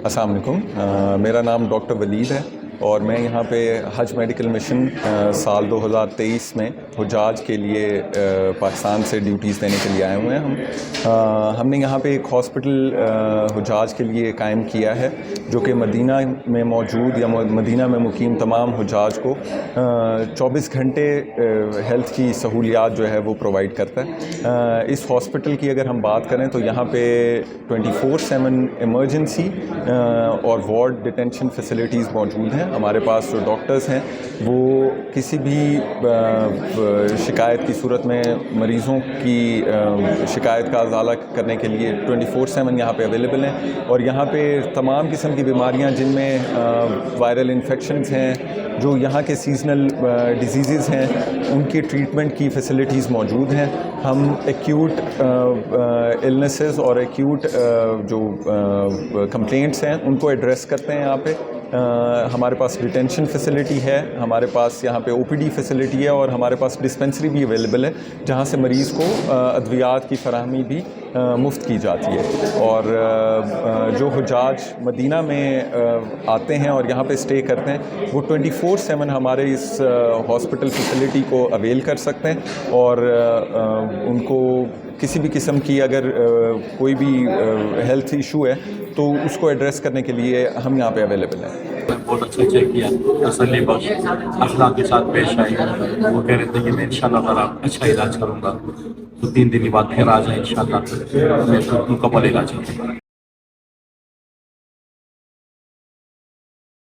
السلام علیکم، میرا نام ڈاکٹر ولید ہے اور میں یہاں پہ حج میڈیکل مشن سال 2023 میں حجاج کے لیے پاکستان سے ڈیوٹیز دینے کے لیے آئے ہوئے ہیں ہم نے یہاں پہ ایک ہاسپٹل حجاج کے لیے قائم کیا ہے جو کہ مدینہ میں موجود یا مدینہ میں مقیم تمام حجاج کو 24 گھنٹے ہیلتھ کی سہولیات جو ہے وہ پرووائڈ کرتا ہے۔ اس ہاسپٹل کی اگر ہم بات کریں تو یہاں پہ 24/7 ایمرجنسی اور وارڈ ڈیٹینشن فیسلٹیز موجود ہیں۔ ہمارے پاس جو ڈاکٹرز ہیں وہ کسی بھی شکایت کی صورت میں مریضوں کی شکایت کا ازالہ کرنے کے لیے 24/7 یہاں پہ اویلیبل ہیں، اور یہاں پہ تمام قسم کی بیماریاں جن میں وائرل انفیکشنز ہیں، جو یہاں کے سیزنل ڈیزیزز ہیں، ان کی ٹریٹمنٹ کی فیسلٹیز موجود ہیں۔ ہم ایکیوٹ النیسز اور ایکیوٹ جو کمپلینٹس ہیں ان کو ایڈریس کرتے ہیں یہاں پہ۔ ہمارے پاس ڈیٹینشن فیسلٹی ہے، ہمارے پاس یہاں پہ OPD فیسلٹی ہے، اور ہمارے پاس ڈسپنسری بھی اویلیبل ہے جہاں سے مریض کو ادویات کی فراہمی بھی مفت کی جاتی ہے۔ اور جو حجاج مدینہ میں آتے ہیں اور یہاں پہ اسٹے کرتے ہیں وہ 24/7 ہمارے اس ہاسپٹل فیسلٹی کو اویل کر سکتے ہیں، اور ان کو کسی بھی قسم کی اگر کوئی بھی ہیلتھ ایشو ہے تو اس کو ایڈریس کرنے کے لیے ہم یہاں پہ اویلیبل ہیں۔ بہت اچھا چیک کیا، تسلی بخش اخلاق کے ساتھ پیش آئی۔ وہ کہہ رہے تھے کہ میں انشاءاللہ تعالیٰ اچھا علاج کروں گا، تو 3 دن کے بعد پھر آ جائیں انشاءاللہ، میں مکمل علاج کروں گا۔